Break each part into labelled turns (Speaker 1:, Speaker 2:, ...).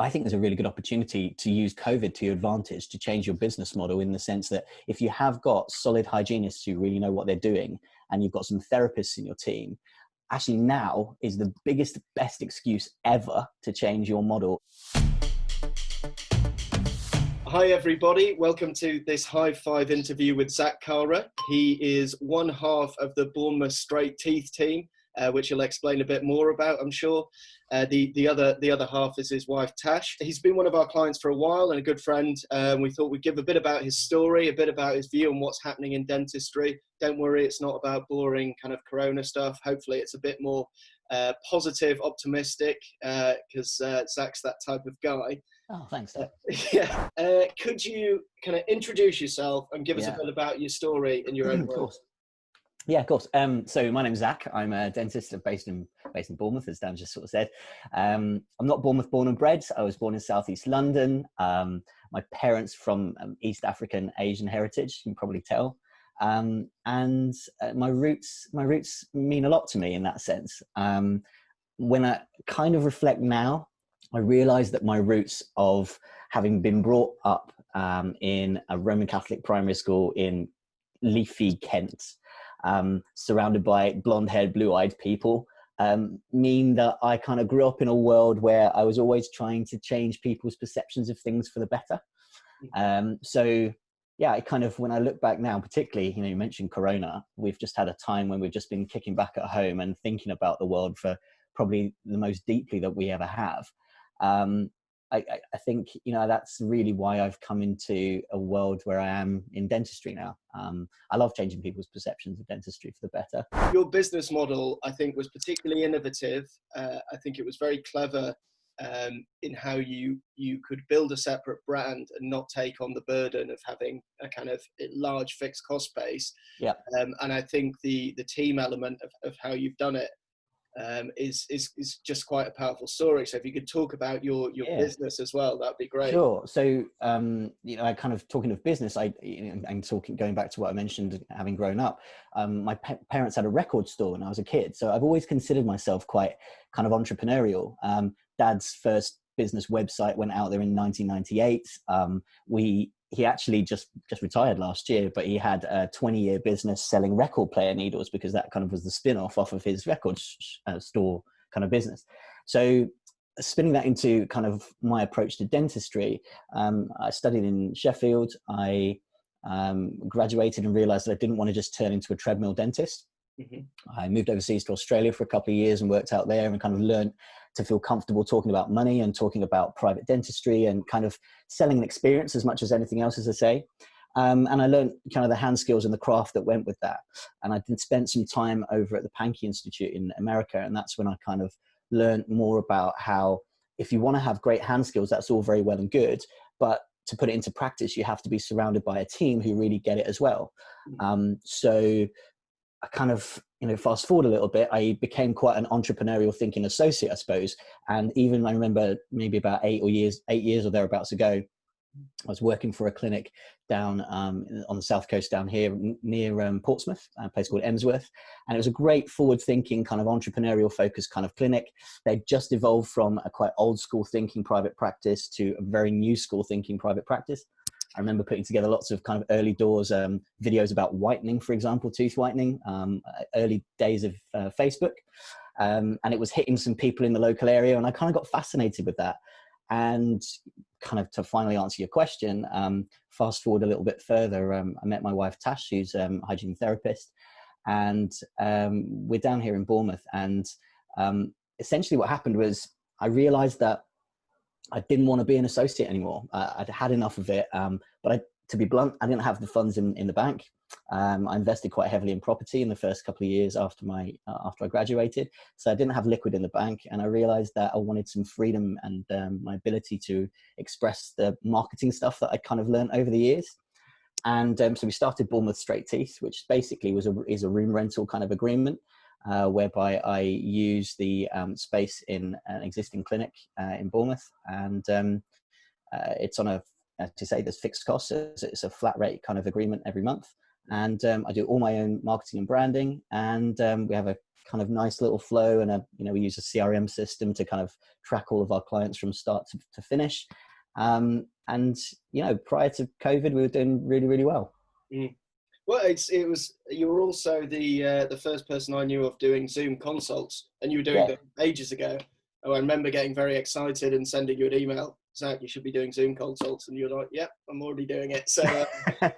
Speaker 1: I think there's a really good opportunity to use COVID to your advantage to change your business model, in the sense that if you have got solid hygienists who really know what they're doing, and you've got some therapists in your team, actually now is the biggest, best excuse ever to change your model.
Speaker 2: Hi everybody, welcome to this Hive 5 interview with Zak Kara. He is one half of the Bournemouth Straight Teeth team, which he'll explain a bit more about, I'm sure. The other half is his wife Tash. He's been one of our clients for a while and a good friend. We thought we'd give a bit about his story, a bit about his view on what's happening in dentistry. Don't worry, it's not about boring kind of corona stuff. Hopefully it's a bit more positive, optimistic, because Zak's that type of guy.
Speaker 1: Oh, thanks.
Speaker 2: Could you kind of introduce yourself and give us a bit about your story in your own words?
Speaker 1: Of course. Yeah, of course. So my name's Zak. I'm a dentist based in Bournemouth, as Dan just sort of said. I'm not Bournemouth born and bred. I was born in southeast London. My parents from East African Asian heritage, you can probably tell. And my roots mean a lot to me in that sense. When I kind of reflect now, I realize that my roots of having been brought up in a Roman Catholic primary school in leafy Kent, surrounded by blonde-haired, blue-eyed people, mean that I kind of grew up in a world where I was always trying to change people's perceptions of things for the better. So yeah, I kind of, when I look back now, particularly, you mentioned Corona, we've just had a time when we've just been kicking back at home and thinking about the world for probably the most deeply that we ever have. I think, that's really why I've come into a world where I am in dentistry now. I love changing people's perceptions of dentistry for the better.
Speaker 2: Your business model, I think, was particularly innovative. I think it was very clever in how you could build a separate brand and not take on the burden of having a kind of large fixed cost base.
Speaker 1: Yeah.
Speaker 2: And I think the team element of how you've done it is just quite a powerful story. So if you could talk about your business as well, that'd be great.
Speaker 1: Sure. So I kind of, talking of business, going back to what I mentioned, having grown up, my parents had a record store when I was a kid, so I've always considered myself quite kind of entrepreneurial. Dad's first business website went out there in 1998. He actually just retired last year, but he had a 20-year business selling record player needles, because that kind of was the spin-off off of his record store kind of business. So spinning that into kind of my approach to dentistry, I studied in Sheffield. I graduated and realized that I didn't want to just turn into a treadmill dentist. Mm-hmm. I moved overseas to Australia for a couple of years and worked out there, and kind of learned to feel comfortable talking about money and talking about private dentistry and kind of selling an experience as much as anything else, as I say. And I learned kind of the hand skills and the craft that went with that. And I did spend some time over at the Pankey Institute in America. And that's when I kind of learned more about how, if you want to have great hand skills, that's all very well and good, but to put it into practice, you have to be surrounded by a team who really get it as well. So I kind of, fast forward a little bit, I became quite an entrepreneurial thinking associate, I suppose. And even I remember maybe about 8 years or thereabouts ago, I was working for a clinic down on the south coast down here near Portsmouth, a place called Emsworth. And it was a great forward thinking kind of entrepreneurial focused kind of clinic. They just evolved from a quite old school thinking private practice to a very new school thinking private practice. I remember putting together lots of kind of early doors videos about whitening, for example, tooth whitening, early days of Facebook. And it was hitting some people in the local area. And I kind of got fascinated with that. And kind of to finally answer your question, fast forward a little bit further, I met my wife, Tash, who's a hygiene therapist. And we're down here in Bournemouth. And essentially what happened was I realized that I didn't want to be an associate anymore. I'd had enough of it. But to be blunt, I didn't have the funds in the bank. I invested quite heavily in property in the first couple of years after I graduated. So I didn't have liquid in the bank. And I realized that I wanted some freedom and my ability to express the marketing stuff that I kind of learned over the years. And so we started Bournemouth Straight Teeth, which basically is a room rental kind of agreement. Whereby I use the space in an existing clinic in Bournemouth, and it's on there's fixed costs. So it's a flat rate kind of agreement every month, and I do all my own marketing and branding, and we have a kind of nice little flow, and we use a CRM system to kind of track all of our clients from start to finish. And prior to COVID, we were doing really, really well.
Speaker 2: Mm. Well, you were also the first person I knew of doing Zoom consults, and you were doing them ages ago. Oh, I remember getting very excited and sending you an email, Zak, you should be doing Zoom consults, and you're like, "Yep, I'm already doing it." So
Speaker 1: I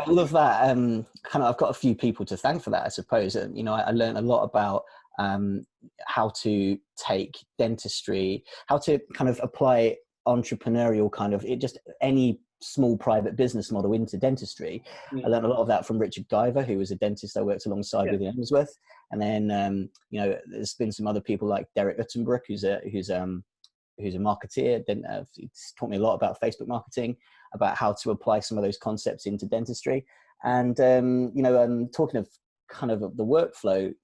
Speaker 1: love that. I've got a few people to thank for that, I suppose. I learned a lot about how to take dentistry, how to kind of apply entrepreneurial just any small private business model into dentistry. I learned a lot of that from Richard Guyver, who was a dentist I worked alongside with in Emsworth. And then, there's been some other people like Derek Uttenbrook, who's a marketeer. He's taught me a lot about Facebook marketing, about how to apply some of those concepts into dentistry. And, talking of kind of the workflow,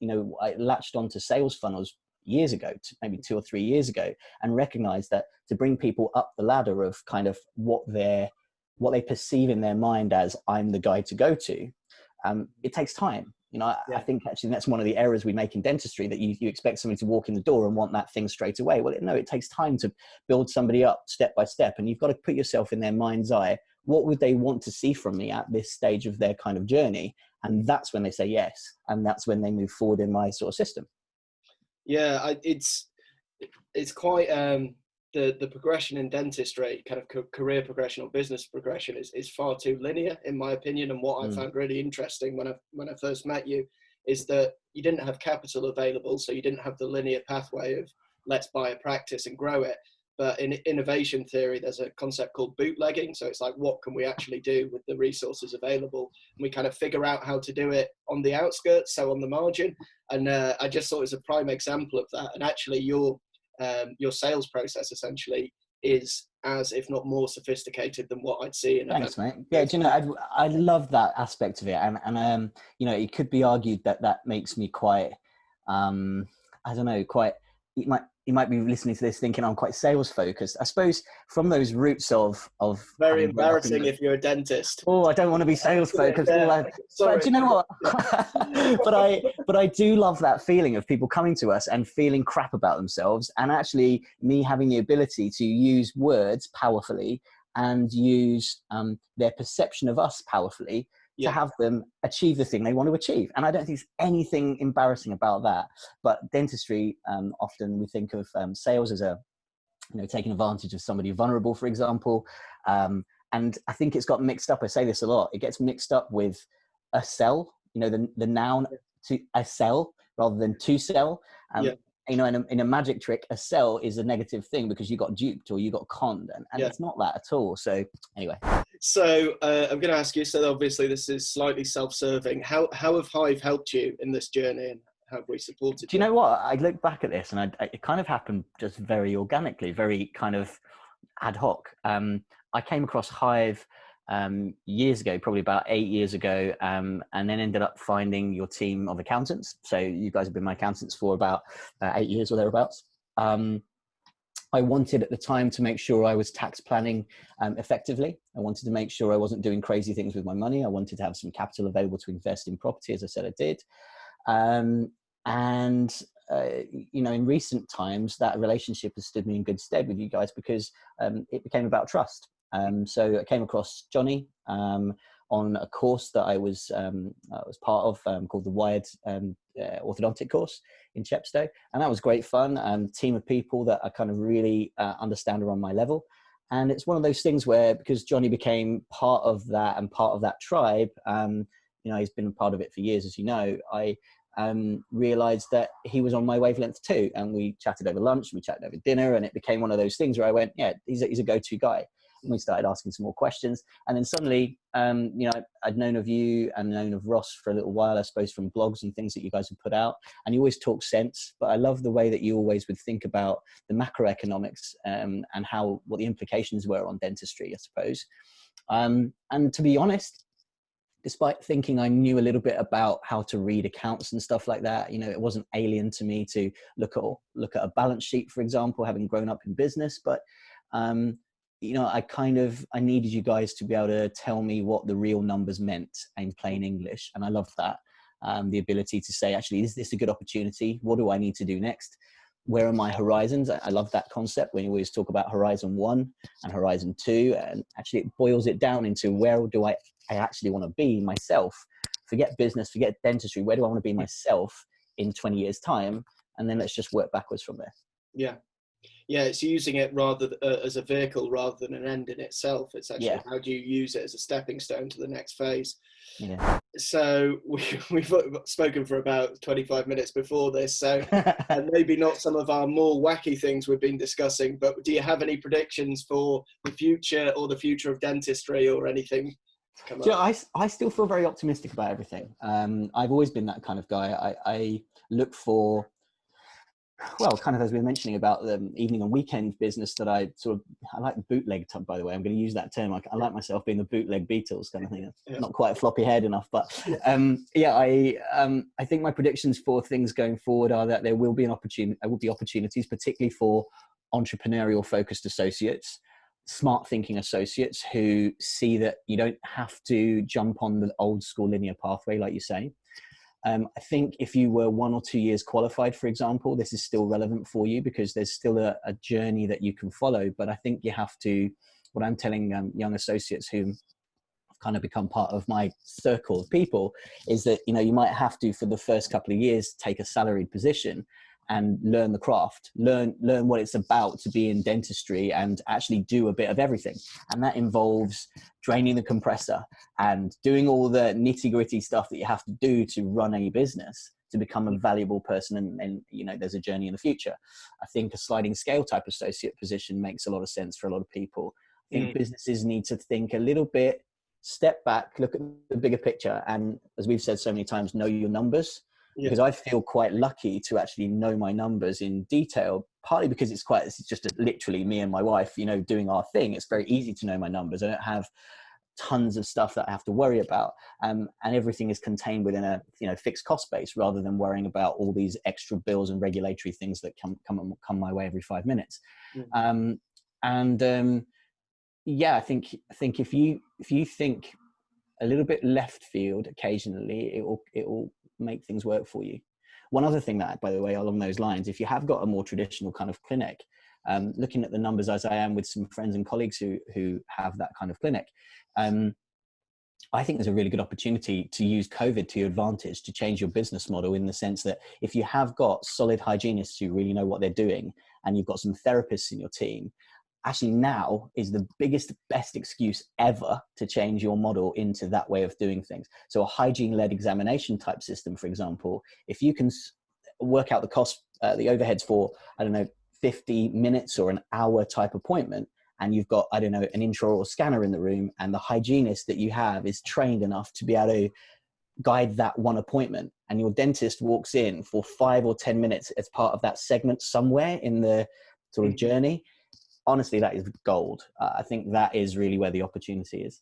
Speaker 1: I latched onto sales funnels years ago, maybe 2 or 3 years ago, and recognized that to bring people up the ladder of kind of what they perceive in their mind as I'm the guy to go to, it takes time. I think actually that's one of the errors we make in dentistry, that you expect somebody to walk in the door and want that thing straight away. Well, no, it takes time to build somebody up step by step, and you've got to put yourself in their mind's eye. What would they want to see from me at this stage of their kind of journey? And that's when they say yes, and that's when they move forward in my sort of system.
Speaker 2: Yeah, it's quite the progression in dentistry, kind of career progression or business progression, is far too linear, in my opinion. And what I found really interesting when I first met you is that you didn't have capital available, so you didn't have the linear pathway of let's buy a practice and grow it. But in innovation theory, there's a concept called bootlegging. So it's like, what can we actually do with the resources available? And we kind of figure out how to do it on the outskirts, so on the margin. And I just thought it was a prime example of that. And actually, your sales process essentially is as, if not more, sophisticated than what I'd see in.
Speaker 1: Thanks, mate. Yeah, I love that aspect of it, and it could be argued that makes me quite, I don't know, quite. You might be listening to this thinking I'm quite sales focused. I suppose from those roots of
Speaker 2: very embarrassing if you're a dentist.
Speaker 1: Oh, I don't want to be sales focused. But do you know what? but I do love that feeling of people coming to us and feeling crap about themselves, and actually me having the ability to use words powerfully and use their perception of us powerfully to have them achieve the thing they want to achieve. And I don't think there's anything embarrassing about that. But dentistry, often we think of sales as taking advantage of somebody vulnerable, for example. And I think it's got mixed up. I say this a lot. It gets mixed up with a sell, the noun to a sell rather than to sell. In a magic trick, a sell is a negative thing because you got duped or you got conned, and it's not that at all. So anyway.
Speaker 2: So I'm going to ask you, so obviously this is slightly self-serving. How have Hive helped you in this journey, and how have we supported you?
Speaker 1: Do you know what? I look back at this, and it kind of happened just very organically, very kind of ad hoc. I came across Hive years ago, probably about 8 years ago, and then ended up finding your team of accountants. So you guys have been my accountants for about 8 years or thereabouts. I wanted at the time to make sure I was tax planning effectively. I wanted to make sure I wasn't doing crazy things with my money. I wanted to have some capital available to invest in property, as I said I did. In recent times, that relationship has stood me in good stead with you guys because it became about trust. So I came across Johnny on a course that I was part of called the Wired Orthodontic course in Chepstow, and that was great fun. Team of people that I kind of really understand are on my level, and it's one of those things where, because Johnny became part of that and part of that tribe, he's been a part of it for years, as you know. I realized that he was on my wavelength too, and we chatted over lunch, we chatted over dinner, and it became one of those things where I went, yeah, he's a go-to guy. And we started asking some more questions, and then suddenly, I'd known of you and known of Ross for a little while, I suppose, from blogs and things that you guys have put out, and you always talk sense, but I love the way that you always would think about the macroeconomics and what the implications were on dentistry, I suppose. And to be honest, despite thinking I knew a little bit about how to read accounts and stuff like that, it wasn't alien to me to look at a balance sheet, for example, having grown up in business. But I needed you guys to be able to tell me what the real numbers meant in plain English. And I loved that. The ability to say, actually, is this a good opportunity? What do I need to do next? Where are my horizons? I love that concept when you always talk about horizon 1 and horizon 2. And actually it boils it down into where do I actually want to be myself? Forget business, forget dentistry. Where do I want to be myself in 20 years time? And then let's just work backwards from there.
Speaker 2: Yeah. Yeah, it's using it rather as a vehicle rather than an end in itself. It's actually how do you use it as a stepping stone to the next phase.
Speaker 1: Yeah.
Speaker 2: So we've spoken for about 25 minutes before this, so and maybe not some of our more wacky things we've been discussing, but do you have any predictions for the future or the future of dentistry or anything?
Speaker 1: I still feel very optimistic about everything. I've always been that kind of guy. I look for, well, kind of as we were mentioning about the evening and weekend business that I like the bootleg tub, by the way. I'm going to use that term. I like myself being the bootleg Beatles kind of thing. Not quite floppy head enough, but I think my predictions for things going forward are that there will be opportunities, particularly for entrepreneurial focused associates, smart thinking associates who see that you don't have to jump on the old school linear pathway, like you say. I think if you were 1 or 2 years qualified, for example, this is still relevant for you because there's still a journey that you can follow. But I think you have to, what I'm telling young associates who have kind of become part of my circle of people is that, you might have to, for the first couple of years, take a salaried position and learn the craft, learn what it's about to be in dentistry and actually do a bit of everything. And that involves draining the compressor and doing all the nitty gritty stuff that you have to do to run a business to become a valuable person. And there's a journey in the future. I think a sliding scale type associate position makes a lot of sense for a lot of people. I think businesses need to think a little bit, step back, look at the bigger picture. And as we've said so many times, know your numbers. Because I feel quite lucky to actually know my numbers in detail, partly because it's just literally me and my wife, doing our thing. It's very easy to know my numbers. I don't have tons of stuff that I have to worry about. And everything is contained within a, fixed cost base rather than worrying about all these extra bills and regulatory things that come my way every 5 minutes. I think if you think a little bit left field occasionally, it will make things work for you. One other thing that, by the way, along those lines, if you have got a more traditional kind of clinic, looking at the numbers as I am with some friends and colleagues who have that kind of clinic, I think there's a really good opportunity to use COVID to your advantage to change your business model, in the sense that if you have got solid hygienists who really know what they're doing and you've got some therapists in your team, actually now is the best excuse ever to change your model into that way of doing things. So a hygiene-led examination type system, for example, if you can work out the cost, the overheads for, 50 minutes or an hour type appointment, and you've got, an intraoral scanner in the room, and the hygienist that you have is trained enough to be able to guide that one appointment, and your dentist walks in for 5 or 10 minutes as part of that segment somewhere in the sort of journey, honestly, that is gold. I think that is really where the opportunity is.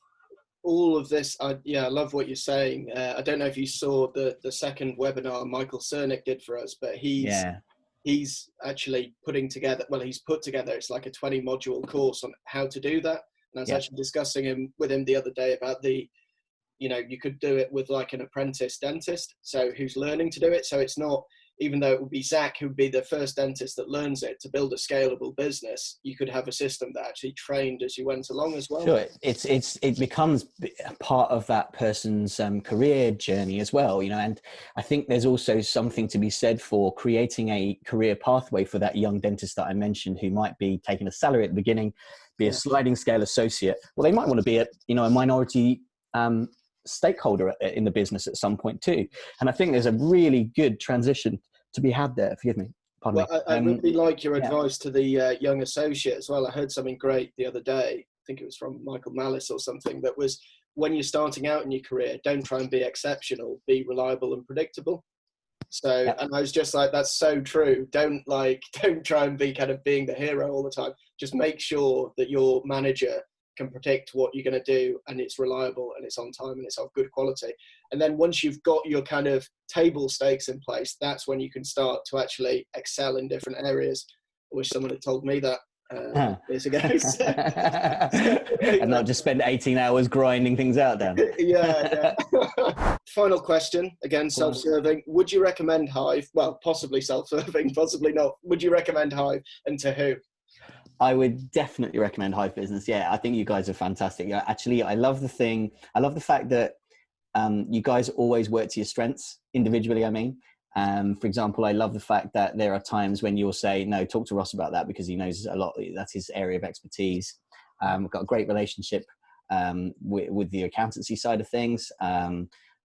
Speaker 2: All of this, I love what you're saying. I don't know if you saw the second webinar Michael Cernick did for us, but he's actually he's put together, it's like a 20 module course on how to do that. And I was actually discussing with him the other day about you could do it with like an apprentice dentist, so who's learning to do it. So it's not, even though it would be Zak who would be the first dentist that learns it, to build a scalable business, you could have a system that actually trained as you went along as well.
Speaker 1: Sure, it becomes a part of that person's career journey as well, and I think there's also something to be said for creating a career pathway for that young dentist that I mentioned, who might be taking a salary at the beginning, be a sliding scale associate. Well, they might want to be a minority stakeholder in the business at some point too. And I think there's a really good transition to be had there. Forgive me. Pardon me.
Speaker 2: I really like your advice to the young associate as well. I heard something great the other day. I think it was from Michael Malice or something, that was, when you're starting out in your career, don't try and be exceptional, be reliable and predictable. So, and I was just like, that's so true. Don't try and be kind of being the hero all the time. Just make sure that your manager can predict what you're going to do, and it's reliable and it's on time and it's of good quality. And then once you've got your kind of table stakes in place, that's when you can start to actually excel in different areas. I wish someone had told me that years ago.
Speaker 1: And not just spend 18 hours grinding things out, Dan.
Speaker 2: Yeah. Final question, again, self-serving. Would you recommend Hive? Well, possibly self-serving, possibly not. Would you recommend Hive, and to who?
Speaker 1: I would definitely recommend Hive Business. Yeah, I think you guys are fantastic. Actually, I love the fact that you guys always work to your strengths individually. I mean, for example, I love the fact that there are times when you'll say, no, talk to Ross about that because he knows a lot. That's his area of expertise. We've got a great relationship with the accountancy side of things.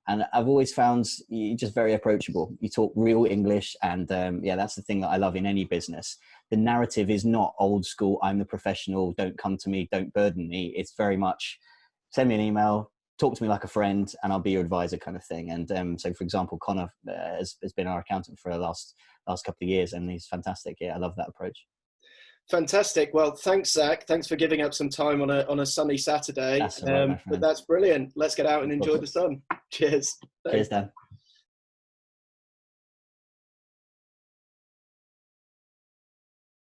Speaker 1: And I've always found you just very approachable. You talk real English. And yeah, that's the thing that I love in any business. The narrative is not old school. I'm the professional. Don't come to me. Don't burden me. It's very much send me an email, talk to me like a friend, and I'll be your advisor kind of thing. And so, for example, Connor has been our accountant for the last couple of years, and he's fantastic. Yeah, I love that approach.
Speaker 2: Fantastic. Well, thanks, Zak. Thanks for giving up some time on a sunny Saturday.
Speaker 1: That's all right, my friend.
Speaker 2: But that's brilliant. Let's get out and enjoy the sun. Cheers.
Speaker 1: Cheers, Dan.